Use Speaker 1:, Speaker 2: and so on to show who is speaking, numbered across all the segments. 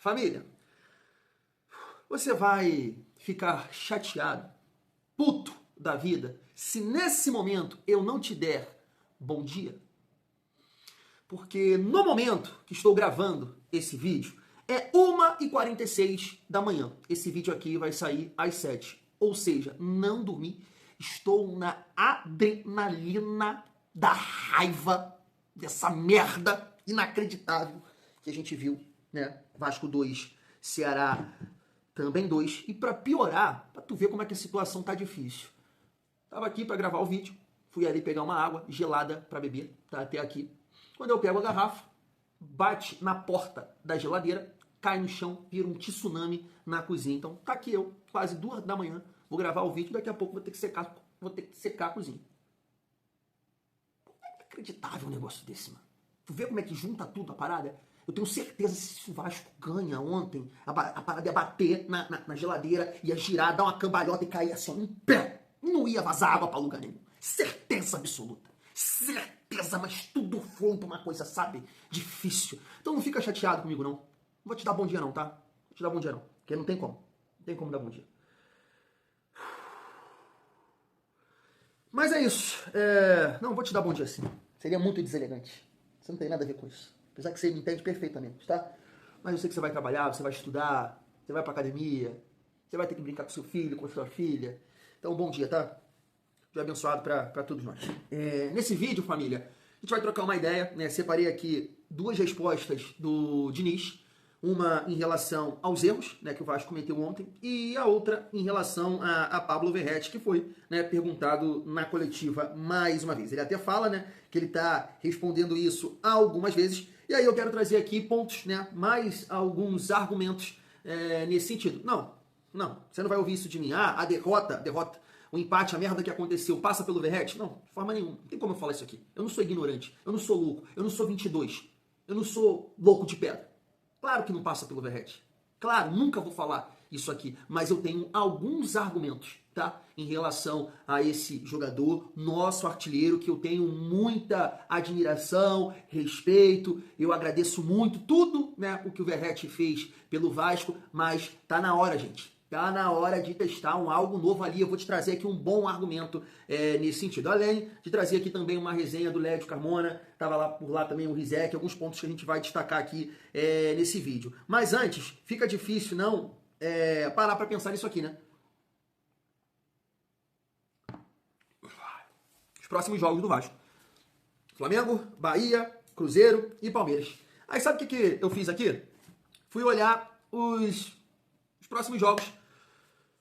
Speaker 1: Família, você vai ficar chateado, puto da vida, se nesse momento eu não te der bom dia? Porque no momento que estou gravando esse vídeo, é 1h46 da manhã. Esse vídeo aqui vai sair às 7. Ou seja, não dormi. Estou na adrenalina da raiva dessa merda inacreditável que a gente viu, né? Vasco 2, Ceará também 2. E pra piorar, pra tu ver como é que a situação tá difícil. Tava aqui pra gravar o vídeo, fui ali pegar uma água gelada pra beber, tá até aqui. Quando eu pego a garrafa, bate na porta da geladeira, cai no chão, vira um tsunami na cozinha. Então tá aqui eu, quase 2 da manhã, vou gravar o vídeo, daqui a pouco vou ter que secar a cozinha. É inacreditável um negócio desse, mano. Tu vê como é que junta tudo a parada? Eu tenho certeza que se o Vasco ganha ontem, a parada ia bater na geladeira, ia girar, dar uma cambalhota e cair assim, ó, em pé. Não ia vazar água pra lugar nenhum. Certeza absoluta. Certeza, mas tudo foi pra uma coisa, sabe? Difícil. Então não fica chateado comigo, não. Não vou te dar bom dia, não, tá? Não vou te dar bom dia, não. Porque não tem como. Não tem como dar bom dia. Mas é isso. Não vou te dar bom dia assim. Seria muito deselegante. Você não tem nada a ver com isso. Apesar que você me entende perfeitamente, tá? Mas eu sei que você vai trabalhar, você vai estudar, você vai pra academia, você vai ter que brincar com seu filho, com sua filha. Então, bom dia, tá? Dia abençoado pra todos nós. Nesse vídeo, família, a gente vai trocar uma ideia, né? Separei aqui 2 respostas do Diniz. Uma em relação aos erros, né, que o Vasco cometeu ontem, e a outra em relação a Pablo Verratti, que foi, né, perguntado na coletiva mais uma vez. Ele até fala, né, que ele está respondendo isso algumas vezes, e aí eu quero trazer aqui pontos, né, mais alguns argumentos nesse sentido. Não, você não vai ouvir isso de mim. A derrota, o empate, a merda que aconteceu, passa pelo Verratti? Não, de forma nenhuma. Não tem como eu falar isso aqui. Eu não sou ignorante, eu não sou louco, eu não sou 22, eu não sou louco de pedra. Claro que não passa pelo Verratti. Claro, nunca vou falar isso aqui. Mas eu tenho alguns argumentos, tá? Em relação a esse jogador, nosso artilheiro, que eu tenho muita admiração, respeito. Eu agradeço muito tudo, né, o que o Verratti fez pelo Vasco. Mas tá na hora, gente. Tá na hora de testar algo novo ali. Eu vou te trazer aqui um bom argumento nesse sentido. Além de trazer aqui também uma resenha do Lédio Carmona. Tava lá por lá também o Rizek. Alguns pontos que a gente vai destacar aqui nesse vídeo. Mas antes, fica difícil não parar para pensar nisso aqui, né? Os próximos jogos do Vasco. Flamengo, Bahia, Cruzeiro e Palmeiras. Aí sabe o que eu fiz aqui? Fui olhar os próximos jogos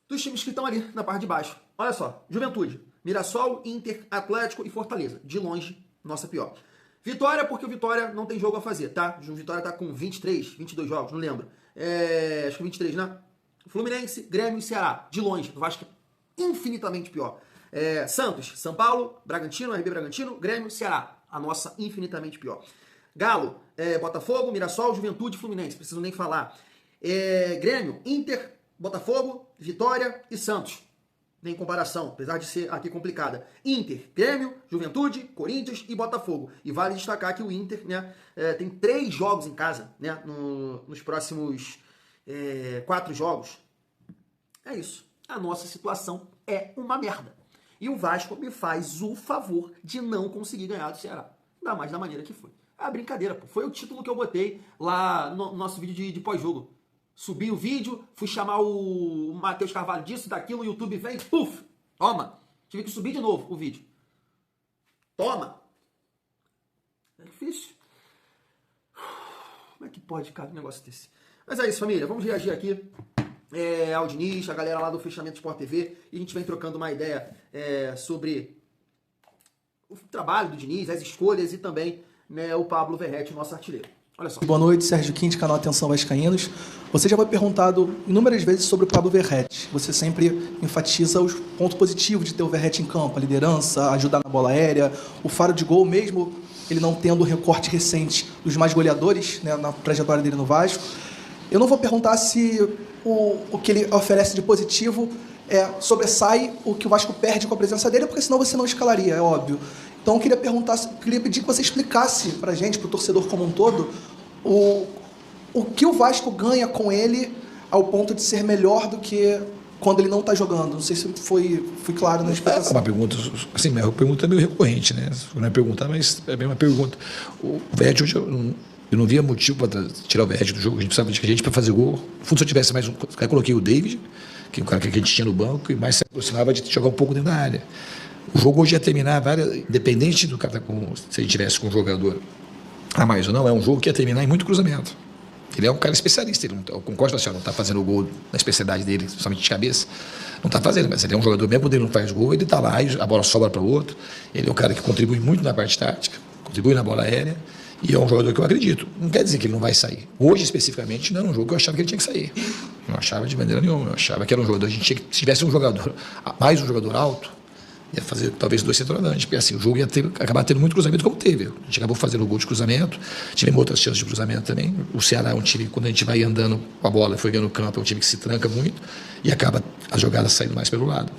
Speaker 1: dos times que estão ali na parte de baixo. Olha só, Juventude, Mirassol, Inter, Atlético e Fortaleza. De longe, nossa pior. Vitória, porque o Vitória não tem jogo a fazer, tá? O Vitória tá com 23, 22 jogos, não lembro. Acho que 23, né? Fluminense, Grêmio e Ceará. De longe, o Vasco é infinitamente pior. Santos, São Paulo, Bragantino, RB Bragantino, Grêmio, Ceará. A nossa infinitamente pior. Galo, Botafogo, Mirassol, Juventude, Fluminense. Preciso nem falar. Grêmio, Inter, Botafogo, Vitória e Santos. Nem comparação, apesar de ser aqui complicada. Inter, Grêmio, Juventude, Corinthians e Botafogo. E vale destacar que o Inter, né, tem 3 jogos em casa, né, nos próximos 4 jogos. É isso. A nossa situação é uma merda. E o Vasco me faz o favor de não conseguir ganhar do Ceará. Ainda mais da maneira que foi. É brincadeira, pô. Foi o título que eu botei lá no nosso vídeo de pós-jogo. Subi o vídeo, fui chamar o Matheus Carvalho disso, daquilo, o YouTube vem, puf, toma. Tive que subir de novo o vídeo. Toma. É difícil. Como é que pode, cara, um negócio desse? Mas é isso, família. Vamos reagir aqui ao Diniz, a galera lá do Fechamento Sport TV, e a gente vem trocando uma ideia sobre o trabalho do Diniz, as escolhas e também, né, o Pablo Verratti, nosso artilheiro. Olha só.
Speaker 2: Boa noite, Sérgio Quinte, canal Atenção Vascaínos. Você já foi perguntado inúmeras vezes sobre o Pablo Verratti. Você sempre enfatiza os pontos positivos de ter o Verratti em campo, a liderança, ajudar na bola aérea, o faro de gol, mesmo ele não tendo o recorte recente dos mais goleadores, né, na trajetória dele no Vasco. Eu não vou perguntar se o que ele oferece de positivo sobressai o que o Vasco perde com a presença dele, porque senão você não escalaria, é óbvio. Então eu queria pedir que você explicasse para a gente, para o torcedor como um todo, o que o Vasco ganha com ele ao ponto de ser melhor do que quando ele não está jogando? Não sei se fui claro na explicação.
Speaker 3: Uma pergunta, assim, minha pergunta é meio recorrente, né? Não é perguntar, mas é bem uma pergunta. O Verratti hoje, eu não via motivo para tirar o Verratti do jogo. A gente precisava de gente para fazer gol. No fundo, se eu tivesse mais um... Eu coloquei o David, que é o cara que a gente tinha no banco, e mais se aproximava de jogar um pouco dentro da área. O jogo hoje ia terminar, independente do cara, se ele tivesse com um jogador a mais ou não, é um jogo que ia terminar em muito cruzamento. Ele é um cara especialista, ele eu concordo, assim, não está fazendo o gol na especialidade dele, somente de cabeça, não está fazendo, mas ele é um jogador, mesmo quando ele não faz gol, ele está lá e a bola sobra para o outro. Ele é um cara que contribui muito na parte tática, contribui na bola aérea, e é um jogador que eu acredito. Não quer dizer que ele não vai sair. Hoje, especificamente, não era um jogo que eu achava que ele tinha que sair. Não achava de maneira nenhuma, eu achava que era um jogador, se tivesse um jogador, mais um jogador alto, ia fazer talvez 2 centroavantes, porque assim, o jogo ia acabar tendo muito cruzamento como teve. A gente acabou fazendo o gol de cruzamento, tivemos outras chances de cruzamento também. O Ceará é um time, quando a gente vai andando com a bola, foi ganhando o campo, é um time que se tranca muito e acaba as jogadas saindo mais pelo lado.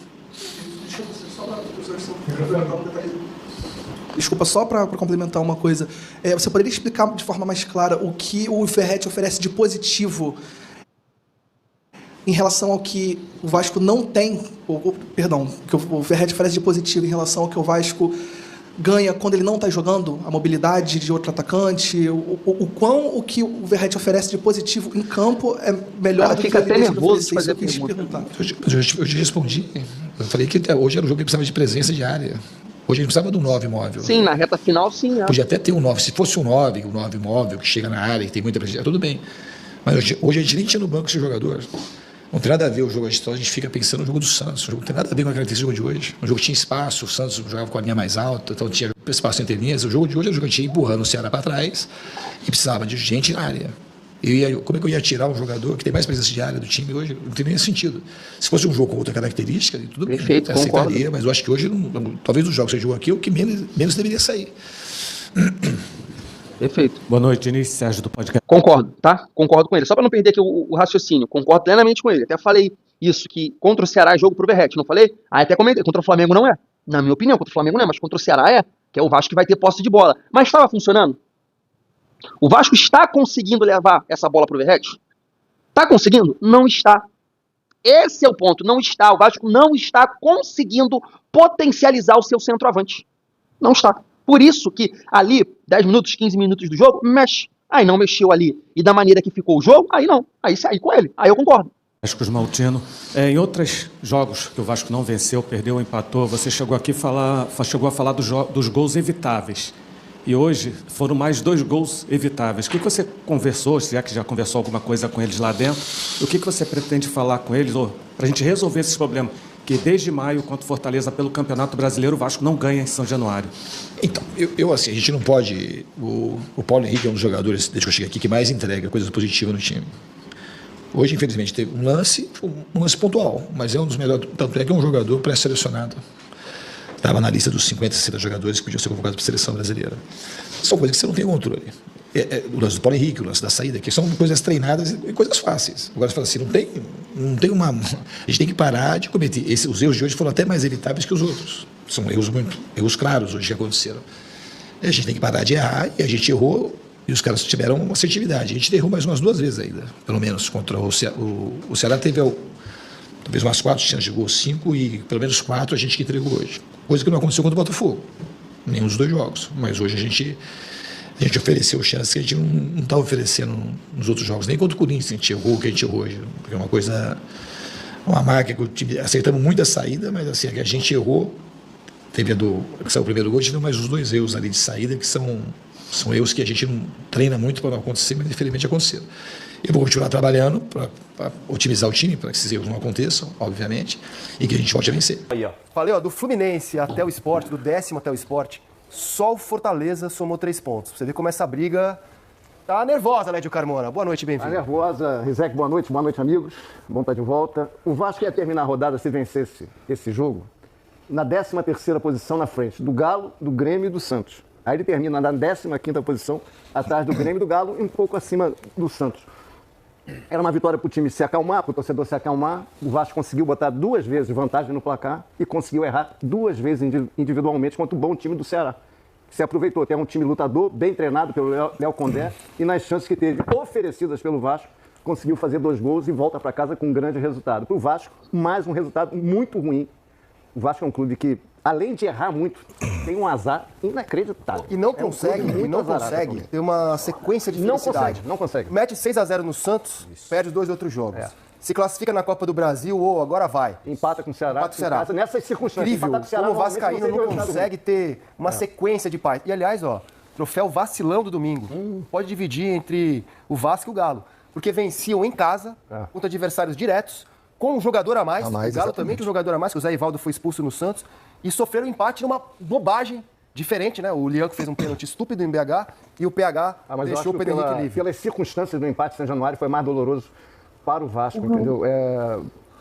Speaker 2: Desculpa, só para complementar uma coisa. Você poderia explicar de forma mais clara o que o Verratti oferece de positivo em relação ao que o Vasco não tem, que o Verratti oferece de positivo em relação ao que o Vasco ganha quando ele não está jogando, a mobilidade de outro atacante, o que o Verratti oferece de positivo em campo é melhor do que
Speaker 1: fica até nervoso de
Speaker 2: fazer
Speaker 1: pergunta.
Speaker 3: Eu te respondi. Eu falei que hoje era um jogo que precisava de presença de área. Hoje ele precisava de um 9 móvel.
Speaker 1: Sim, na reta final, sim.
Speaker 3: Podia até ter um 9. Se fosse um 9 móvel que chega na área, que tem muita presença, tudo bem. Mas hoje a gente nem tinha no banco esse jogador. Não tem nada a ver o jogo de história, a gente fica pensando no jogo do Santos. O jogo não tem nada a ver com a característica do jogo de hoje. O jogo tinha espaço, o Santos jogava com a linha mais alta, então tinha espaço entre linhas. O jogo de hoje é o jogo que a gente ia empurrando o Ceará para trás e precisava de gente na área. Como é que eu ia tirar um jogador que tem mais presença de área do time hoje? Não tem nem sentido. Se fosse um jogo com outra característica, tudo bem, aceitaria, mas eu acho que hoje, talvez dos jogos que você jogou aqui, o que menos deveria sair.
Speaker 4: Perfeito.
Speaker 5: Boa noite, Diniz, Sérgio do podcast.
Speaker 4: Concordo, tá? Concordo com ele. Só para não perder aqui o raciocínio, concordo plenamente com ele. Até falei isso, que contra o Ceará é jogo pro Verratti, não falei? Até comentei, contra o Flamengo não é. Na minha opinião, contra o Flamengo não é, mas contra o Ceará é, que é o Vasco que vai ter posse de bola. Mas estava funcionando? O Vasco está conseguindo levar essa bola pro Verratti? Está conseguindo? Não está. Esse é o ponto, não está. O Vasco não está conseguindo potencializar o seu centroavante. Não está. Por isso que ali, 10 minutos, 15 minutos do jogo, mexe. Aí não mexeu ali. E da maneira que ficou o jogo, aí não. Aí saí com ele. Aí eu concordo.
Speaker 5: Vasco Maltino, em outros jogos que o Vasco não venceu, perdeu, empatou, você chegou a falar dos gols evitáveis. E hoje foram mais 2 gols evitáveis. O que você conversou, se é que já conversou alguma coisa com eles lá dentro, o que você pretende falar com eles para a gente resolver esse problema? Que desde maio, contra o Fortaleza pelo Campeonato Brasileiro, o Vasco não ganha em São Januário.
Speaker 3: Então, assim, a gente não pode... O Paulo Henrique é um dos jogadores, desde que eu cheguei aqui, que mais entrega coisas positivas no time. Hoje, infelizmente, teve um lance pontual, mas é um dos melhores, tanto é que é um jogador pré-selecionado. Estava na lista dos 50, 60 jogadores que podiam ser convocados para a seleção brasileira. São coisas que você não tem controle. O lance do Paulo Henrique, o lance da saída, que são coisas treinadas e coisas fáceis. Agora você fala assim, não tem uma... A gente tem que parar de cometer. Os erros de hoje foram até mais evitáveis que os outros. São erros claros hoje que aconteceram. A gente tem que parar de errar, e a gente errou, e os caras tiveram uma assertividade. A gente errou mais umas 2 vezes ainda, pelo menos, contra o Ceará. O Ceará teve talvez umas 4 chances de gol, 5, e pelo menos 4 a gente que entregou hoje. Coisa que não aconteceu contra o Botafogo, nenhum dos 2 jogos. Mas hoje a gente ofereceu chances que a gente não está oferecendo nos outros jogos. Nem contra o Corinthians a gente errou o que a gente errou hoje. Porque é uma marca que o time... Acertamos muito a saída, mas assim, a gente errou. Teve que saiu o primeiro gol, tivemos mais os 2 erros ali de saída, que são erros que a gente não treina muito para não acontecer, mas infelizmente aconteceram. Eu vou continuar trabalhando para otimizar o time, para que esses erros não aconteçam, obviamente, e que a gente volte a vencer.
Speaker 6: Aí, ó. Falei, do Fluminense até o Sport, do 10º até o Sport, só o Fortaleza somou 3 pontos. Você vê como essa briga tá nervosa, Lédio Carmona. Boa noite, bem-vindo.
Speaker 7: Tá nervosa. Rizek, boa noite, amigos. Bom estar de volta. O Vasco ia terminar a rodada se vencesse esse jogo na 13ª posição na frente do Galo, do Grêmio e do Santos. Aí ele termina na 15ª posição, atrás do Grêmio e do Galo, e um pouco acima do Santos. Era uma vitória para o time se acalmar, para o torcedor se acalmar. O Vasco conseguiu botar 2 vezes vantagem no placar e conseguiu errar 2 vezes individualmente contra o bom time do Ceará. se aproveitou. Tem um time lutador, bem treinado pelo Léo Condé, e nas chances que teve oferecidas pelo Vasco, conseguiu fazer 2 gols e volta para casa com um grande resultado. Para o Vasco, mais um resultado muito ruim. O Vasco é um clube que, além de errar muito, tem um azar inacreditável.
Speaker 6: E não consegue ter uma sequência de felicidade.
Speaker 7: Não consegue.
Speaker 6: Mete 6-0 no Santos, perde os 2 outros jogos. Se classifica na Copa do Brasil, agora vai.
Speaker 7: Empata com o Ceará. Casa, nessas circunstâncias.
Speaker 6: Incrível, como o Vascaíno não consegue ter uma sequência de paz. E, aliás, troféu vacilão do domingo. Pode dividir entre o Vasco e o Galo. Porque venciam em casa, contra adversários diretos, com um jogador a mais. O Galo
Speaker 3: exatamente.
Speaker 6: também tem um jogador a mais, que o Zé Ivaldo foi expulso no Santos. E sofreram empate numa bobagem diferente, né? O Lian que fez um pênalti estúpido em BH e o PH deixou o Pedro Henrique livre.
Speaker 7: Pelas circunstâncias do empate em São Januário, foi mais doloroso para o Vasco, entendeu?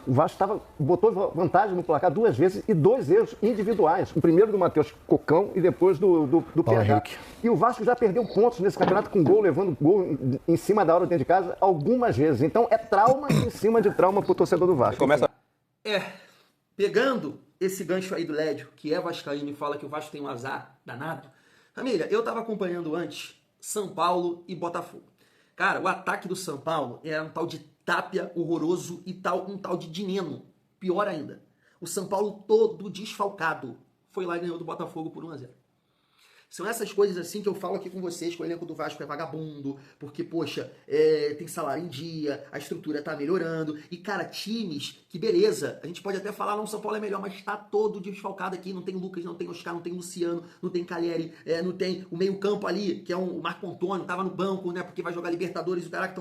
Speaker 7: O Vasco botou vantagem no placar 2 vezes e 2 erros individuais. O primeiro do Matheus Cocão e depois do PH. E o Vasco já perdeu pontos nesse campeonato com gol, levando gol em cima da hora dentro de casa algumas vezes. Então é trauma em cima de trauma para o torcedor do Vasco.
Speaker 1: Pegando esse gancho aí do Lédio, que é vascaíno e fala que o Vasco tem um azar danado. Família, eu tava acompanhando antes São Paulo e Botafogo. Cara, o ataque do São Paulo era um tal de Tapia horroroso e um tal de Dineno. Pior ainda. O São Paulo todo desfalcado foi lá e ganhou do Botafogo por 1-0. São essas coisas assim que eu falo aqui com vocês, que o elenco do Vasco é vagabundo, porque, poxa, tem salário em dia, a estrutura tá melhorando, e, cara, times que, beleza, a gente pode até falar, não, o São Paulo é melhor, mas tá todo desfalcado aqui, não tem Lucas, não tem Oscar, não tem Luciano, não tem Caleri, não tem o meio campo ali, que é o Marco Antônio, tava no banco, né, porque vai jogar Libertadores, o cara que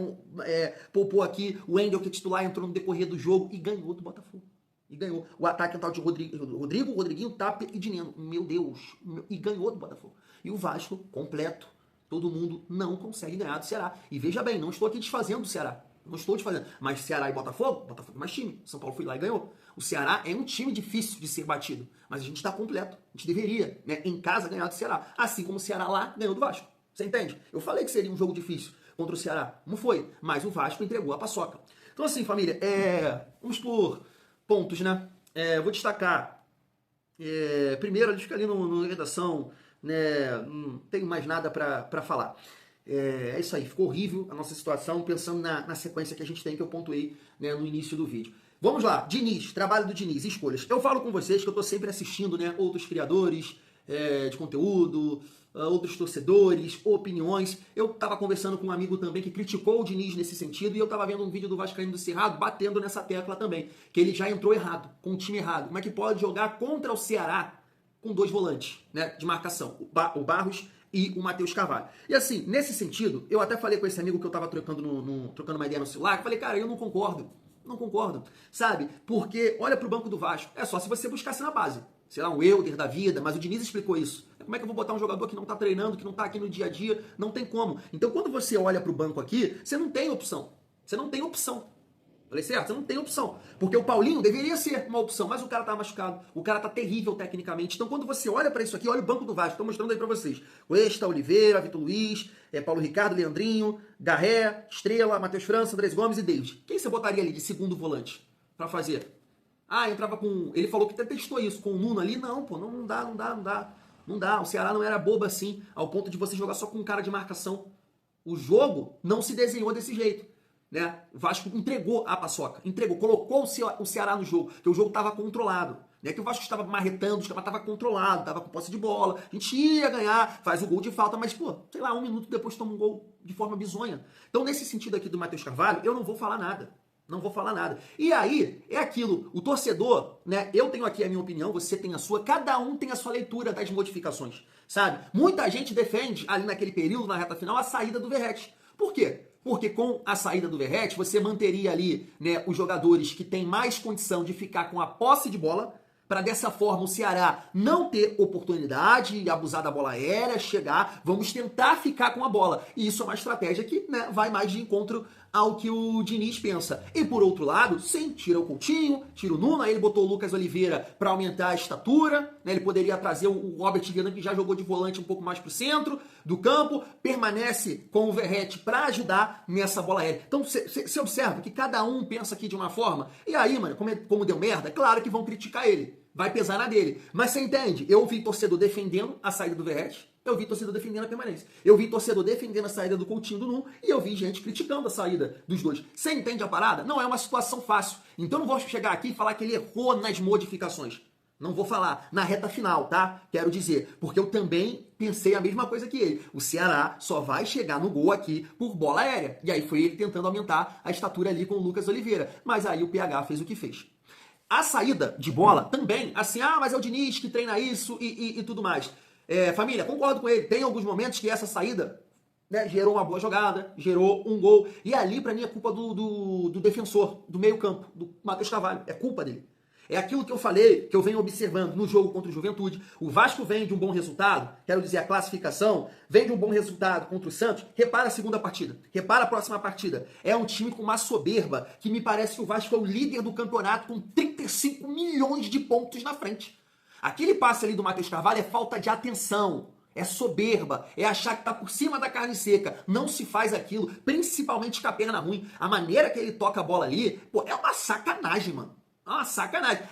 Speaker 1: poupou aqui, o Wendel, que é titular, entrou no decorrer do jogo e ganhou do Botafogo. E ganhou. O ataque é um tal de Rodriguinho, Tapia e Dineno. Meu Deus. E ganhou do Botafogo. E o Vasco, completo. Todo mundo não consegue ganhar do Ceará. E veja bem, não estou aqui desfazendo do Ceará. Não estou desfazendo. Mas Ceará e Botafogo é mais time. São Paulo foi lá e ganhou. O Ceará é um time difícil de ser batido. Mas a gente está completo. A gente deveria, né, em casa, ganhar do Ceará. Assim como o Ceará lá ganhou do Vasco. Você entende? Eu falei que seria um jogo difícil contra o Ceará. Não foi. Mas o Vasco entregou a paçoca. Então assim, família, vamos por pontos, né? Vou destacar. Primeiro, a gente fica ali no redação, né? Não tenho mais nada para falar. É isso aí, ficou horrível a nossa situação, pensando na sequência que a gente tem, que eu pontuei, né, no início do vídeo. Vamos lá, Diniz, trabalho do Diniz, escolhas. Eu falo com vocês que eu tô sempre assistindo, né, outros criadores de conteúdo, outros torcedores, opiniões. Eu tava conversando com um amigo também que criticou o Diniz nesse sentido, e eu tava vendo um vídeo do Vascaíno do Cerrado batendo nessa tecla também, que ele já entrou errado, com o time errado. Como é que pode jogar contra o Ceará com 2 volantes, né, de marcação, o Barros e o Matheus Carvalho? E assim, nesse sentido, eu até falei com esse amigo que eu tava trocando uma ideia no celular, eu falei, cara, eu não concordo, sabe? Porque olha pro banco do Vasco, é só se você buscasse na base, sei lá, um Elder da vida, mas o Diniz explicou isso. Como é que eu vou botar um jogador que não tá treinando, que não tá aqui no dia a dia? Não tem como. Então, quando você olha pro banco aqui, você não tem opção. Falei certo? Você não tem opção. Porque o Paulinho deveria ser uma opção, mas o cara tá machucado. O cara tá terrível tecnicamente. Então, quando você olha pra isso aqui, olha o banco do Vasco. Tô mostrando aí pra vocês. Cuesta, Oliveira, Vitor Luiz, Paulo Ricardo, Leandrinho, Garré, Estrela, Matheus França, Andrés Gomes e David. Quem você botaria ali de segundo volante pra fazer? Entrava com... Ele falou que até testou isso com o Nuno ali. Não, pô, não dá. O Ceará não era bobo assim, ao ponto de você jogar só com um cara de marcação. O jogo não se desenhou desse jeito, né? O Vasco entregou a paçoca, colocou o Ceará no jogo, porque o jogo estava controlado. Não é que o Vasco estava marretando, estava controlado, estava com posse de bola, a gente ia ganhar, faz o gol de falta, mas, pô, sei lá, 1 minuto depois toma um gol de forma bizonha. Então, nesse sentido aqui do Matheus Carvalho, eu não vou falar nada. E aí, é aquilo, o torcedor, né, eu tenho aqui a minha opinião, você tem a sua, cada um tem a sua leitura das modificações, sabe? Muita gente defende, ali naquele período, na reta final, a saída do Verratti. Por quê? Porque com a saída do Verratti, você manteria ali, né, os jogadores que têm mais condição de ficar com a posse de bola, para dessa forma o Ceará não ter oportunidade e abusar da bola aérea, chegar, vamos tentar ficar com a bola. E isso é uma estratégia que, né, vai mais de encontro ao que o Diniz pensa. E por outro lado, sim, tira o Coutinho, tira o Nuno, aí ele botou o Lucas Oliveira para aumentar a estatura, né, ele poderia trazer o Robert Guenan, que já jogou de volante um pouco mais pro centro do campo, permanece com o Verratti para ajudar nessa bola aérea. Então você observa que cada um pensa aqui de uma forma, e aí, mano, como deu merda, claro que vão criticar ele. vai pesar na dele. Mas você entende? Eu vi torcedor defendendo a saída do Verratti, eu vi torcedor defendendo a permanência. Eu vi torcedor defendendo a saída do Coutinho do Nuno e eu vi gente criticando a saída dos dois. Você entende a parada? Não é uma situação fácil. Então eu não vou chegar aqui e falar que ele errou nas modificações. Não vou falar na reta final, tá? Quero dizer, porque eu também pensei a mesma coisa que ele. O Ceará só vai chegar no gol aqui por bola aérea. E aí foi ele tentando aumentar a estatura ali com o Lucas Oliveira. Mas aí o PH fez o que fez. A saída de bola também, assim, mas é o Diniz que treina isso e tudo mais. Família, concordo com ele. Tem alguns momentos que essa saída, né, gerou uma boa jogada, gerou um gol. E ali, pra mim, é culpa do defensor, do meio campo, do Matheus Carvalho. É culpa dele. É aquilo que eu falei, que eu venho observando no jogo contra o Juventude. O Vasco vem de um bom resultado, quero dizer, a classificação, vem de um bom resultado contra o Santos. Repara a segunda partida, repara a próxima partida. É um time com uma soberba, que me parece que o Vasco é o líder do campeonato com 35 milhões de pontos na frente. Aquele passe ali do Matheus Carvalho é falta de atenção, é soberba, é achar que tá por cima da carne seca. Não se faz aquilo, principalmente com a perna ruim. A maneira que ele toca a bola ali, pô, é uma sacanagem, mano. Ah, sacanagem.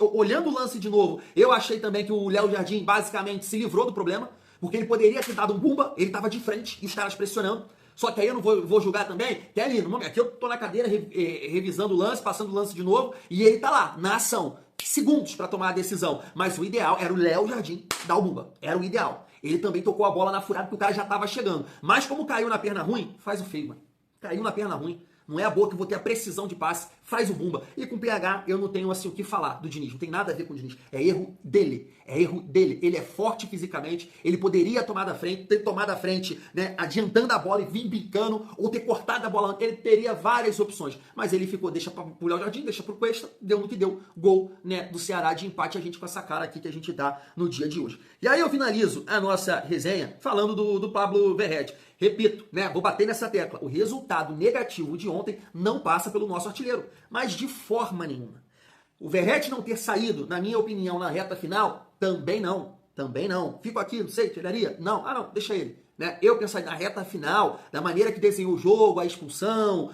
Speaker 1: Olhando o lance de novo, eu achei também que o Léo Jardim basicamente se livrou do problema, porque ele poderia ter dado um bumba, ele tava de frente e os caras pressionando. Só que aí eu não vou julgar também, que ali, no momento, aqui eu tô na cadeira revisando o lance, passando o lance de novo, e ele tá lá, na ação. Segundos pra tomar a decisão. Mas o ideal era o Léo Jardim dar o bumba. Era o ideal. Ele também tocou a bola na furada porque o cara já tava chegando. Mas como caiu na perna ruim, faz o feio, mano. Caiu na perna ruim. Não é a boa que eu vou ter a precisão de passe, faz o bumba. E com o PH eu não tenho assim o que falar do Diniz, não tem nada a ver com o Diniz. É erro dele, Ele é forte fisicamente, ele poderia ter tomado a frente, né, adiantando a bola e vir bicando, ou ter cortado a bola. Ele teria várias opções, mas ele ficou, deixa pro Léo Jardim, deixa pro Cuesta, deu no que deu. Gol, né, do Ceará de empate, a gente com essa cara aqui que a gente dá no dia de hoje. E aí eu finalizo a nossa resenha falando do Pablo Verratti. Repito, né, vou bater nessa tecla. O resultado negativo de ontem não passa pelo nosso artilheiro, mas de forma nenhuma. O Verratti não ter saído, na minha opinião, na reta final, também não. Fico aqui, não sei, tiraria? Não, não, deixa ele. Né? Eu pensaria na reta final, da maneira que desenhou o jogo, a expulsão,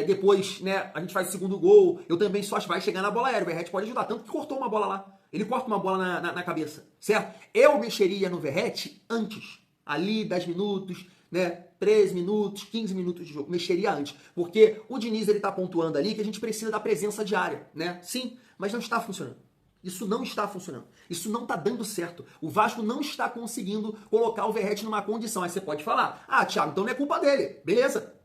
Speaker 1: depois, né, a gente faz o segundo gol, eu também só acho que vai chegar na bola aérea, o Verratti pode ajudar, tanto que cortou uma bola lá. Ele corta uma bola na cabeça, certo? Eu mexeria no Verratti antes, ali 10 minutos, né, 13 minutos, 15 minutos de jogo, mexeria antes, porque o Diniz ele tá pontuando ali que a gente precisa da presença diária, né? Sim, mas não está funcionando. Isso não está funcionando. Isso não está dando certo. O Vasco não está conseguindo colocar o Verratti numa condição. Aí você pode falar, Thiago, então não é culpa dele. Beleza.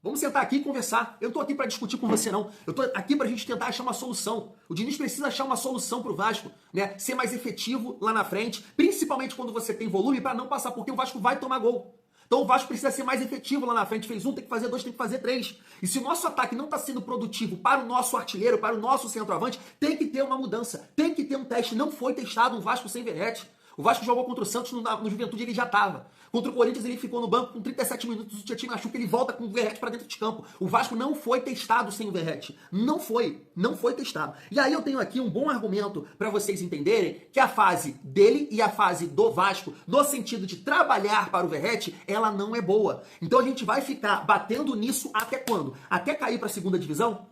Speaker 1: Vamos sentar aqui e conversar. Eu não tô aqui para discutir com você, não. Eu tô aqui pra gente tentar achar uma solução. O Diniz precisa achar uma solução pro Vasco, né? Ser mais efetivo lá na frente, principalmente quando você tem volume, para não passar, porque o Vasco vai tomar gol. Então o Vasco precisa ser mais efetivo lá na frente. Fez um, tem que fazer dois, tem que fazer três. E se o nosso ataque não está sendo produtivo para o nosso artilheiro, para o nosso centroavante, tem que ter uma mudança. Tem que ter um teste. Não foi testado um Vasco sem Verratti. O Vasco jogou contra o Santos, no Juventude ele já estava. Contra o Corinthians ele ficou no banco com 37 minutos. O Tietchan achou que ele volta com o Verratti para dentro de campo. O Vasco não foi testado sem o Verratti. Não foi testado. E aí eu tenho aqui um bom argumento para vocês entenderem que a fase dele e a fase do Vasco, no sentido de trabalhar para o Verratti, ela não é boa. Então a gente vai ficar batendo nisso até quando? Até cair para a segunda divisão?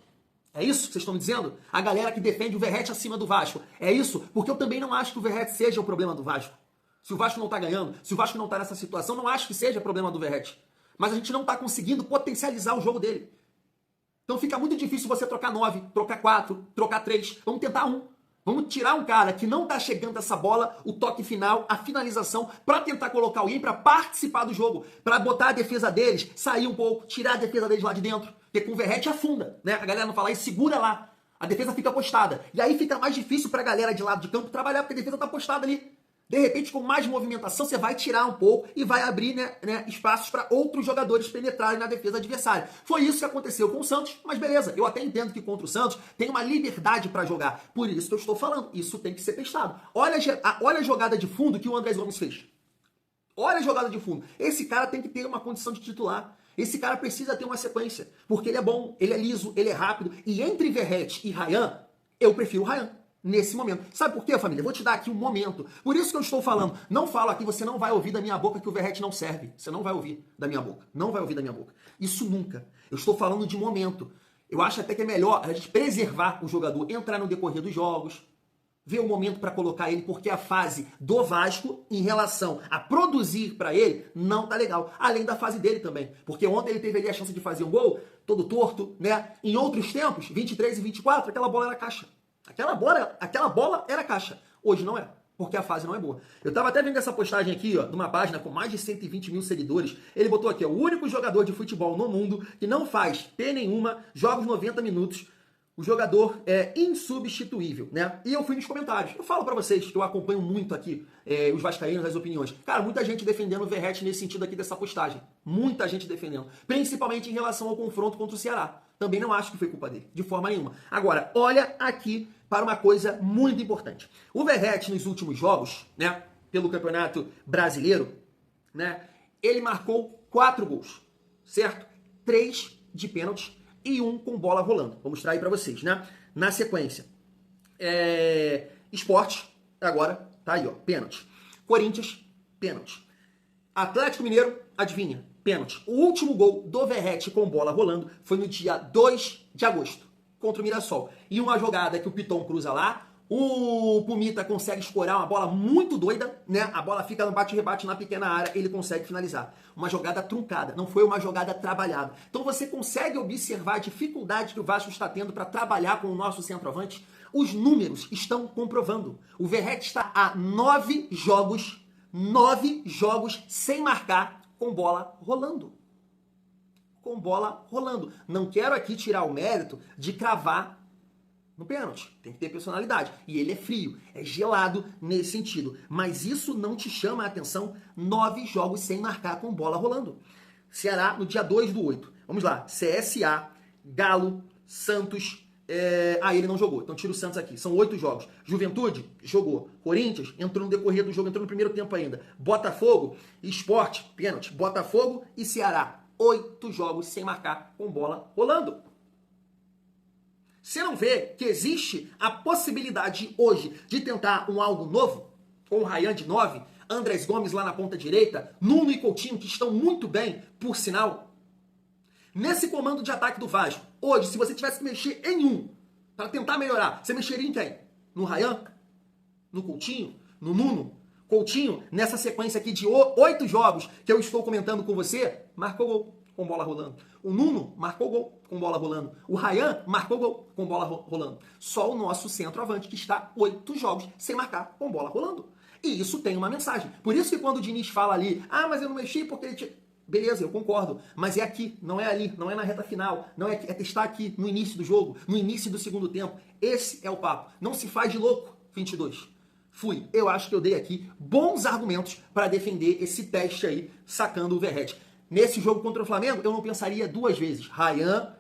Speaker 1: É isso que vocês estão me dizendo? A galera que defende o Verratti acima do Vasco. É isso? Porque eu também não acho que o Verratti seja o problema do Vasco. Se o Vasco não tá ganhando, se o Vasco não tá nessa situação, não acho que seja problema do Verratti. Mas a gente não tá conseguindo potencializar o jogo dele. Então fica muito difícil você trocar 9, trocar 4, trocar 3. Vamos tentar um. Vamos tirar um cara que não tá chegando essa bola, o toque final, a finalização, para tentar colocar alguém para participar do jogo, para botar a defesa deles, sair um pouco, tirar a defesa deles lá de dentro. Porque com o Verratti afunda, né? A galera não fala isso, segura lá. A defesa fica postada. E aí fica mais difícil pra galera de lado de campo trabalhar, porque a defesa tá postada ali. De repente, com mais movimentação, você vai tirar um pouco e vai abrir né, espaços para outros jogadores penetrarem na defesa adversária. Foi isso que aconteceu com o Santos, mas beleza, eu até entendo que contra o Santos tem uma liberdade para jogar. Por isso que eu estou falando, isso tem que ser testado. Olha a jogada de fundo que o Andrés Gomes fez. Olha a jogada de fundo. Esse cara tem que ter uma condição de titular. Esse cara precisa ter uma sequência, porque ele é bom, ele é liso, ele é rápido. E entre Verratti e Ryan, eu prefiro o Ryan. Nesse momento. Sabe por quê, família? Eu vou te dar aqui um momento. Por isso que eu estou falando. Não falo aqui, você não vai ouvir da minha boca que o Verratti não serve. Você não vai ouvir da minha boca. Não vai ouvir da minha boca. Isso nunca. Eu estou falando de momento. Eu acho até que é melhor a gente preservar o jogador, entrar no decorrer dos jogos. vê o momento para colocar ele, porque a fase do Vasco em relação a produzir para ele não tá legal. Além da fase dele também. Porque ontem ele teve ali a chance de fazer um gol, todo torto, né? Em outros tempos, 23 e 24, aquela bola era caixa. Aquela bola era caixa. Hoje não é, porque a fase não é boa. Eu tava até vendo essa postagem aqui, ó, de uma página com mais de 120 mil seguidores. Ele botou aqui, ó, o único jogador de futebol no mundo que não faz P nenhuma, joga os 90 minutos. O jogador é insubstituível, né? E eu fui nos comentários. Eu falo pra vocês que eu acompanho muito aqui os vascaínos, as opiniões. Cara, muita gente defendendo o Verratti nesse sentido aqui dessa postagem. Muita gente defendendo. Principalmente em relação ao confronto contra o Ceará. Também não acho que foi culpa dele, de forma nenhuma. Agora, olha aqui para uma coisa muito importante. O Verratti nos últimos jogos, né, pelo Campeonato Brasileiro, né, ele marcou 4 gols, certo? 3 de pênalti e 1 com bola rolando. Vou mostrar aí pra vocês, né? Na sequência, Sport, agora, tá aí, ó, pênalti. Corinthians, pênalti. Atlético Mineiro, adivinha, pênalti. O último gol do Verratti com bola rolando foi no dia 2 de agosto, contra o Mirassol. E uma jogada que o Piton cruza lá, o Pumita consegue escorar uma bola muito doida, né? A bola fica no bate-rebate na pequena área, ele consegue finalizar. Uma jogada truncada, não foi uma jogada trabalhada. Então você consegue observar a dificuldade que o Vasco está tendo para trabalhar com o nosso centroavante. Os números estão comprovando. O Verratti está a 9 jogos sem marcar com bola rolando. Com bola rolando. Não quero aqui tirar o mérito de cravar no pênalti. Tem que ter personalidade. E ele é frio, é gelado nesse sentido. Mas isso não te chama a atenção. 9 jogos sem marcar com bola rolando. Ceará no dia 2/8. Vamos lá. CSA, Galo, Santos. Ele não jogou. Então tira o Santos aqui. São 8 jogos. Juventude, jogou. Corinthians, entrou no decorrer do jogo, entrou no primeiro tempo ainda. Botafogo, Sport, pênalti. Botafogo e Ceará. 8 jogos sem marcar com bola rolando. Você não vê que existe a possibilidade hoje de tentar algo novo? Com o Ryan de 9, Andrés Gomes lá na ponta direita, Nuno e Coutinho, que estão muito bem, por sinal. Nesse comando de ataque do Vasco, hoje, se você tivesse que mexer em um, para tentar melhorar, você mexeria em quem? No Ryan? No Coutinho? No Nuno? Coutinho, nessa sequência aqui de 8 jogos que eu estou comentando com você, marcou gol com bola rolando. O Nuno marcou gol com bola rolando. O Ryan marcou gol com bola rolando. Só o nosso centroavante que está 8 jogos sem marcar com bola rolando. E isso tem uma mensagem. Por isso que quando o Diniz fala ali, mas eu não mexi porque ele... Beleza, eu concordo. Mas é aqui, não é ali, não é na reta final. Não é testar aqui no início do jogo, no início do segundo tempo. Esse é o papo. Não se faz de louco, 22. Fui. Eu acho que eu dei aqui bons argumentos para defender esse teste aí, sacando o Verratti. Nesse jogo contra o Flamengo, eu não pensaria 2 vezes. Ryan,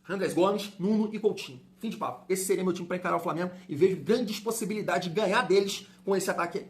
Speaker 1: Andrés Gomes, Nuno e Coutinho. Fim de papo. Esse seria meu time para encarar o Flamengo e vejo grandes possibilidades de ganhar deles com esse ataque aí.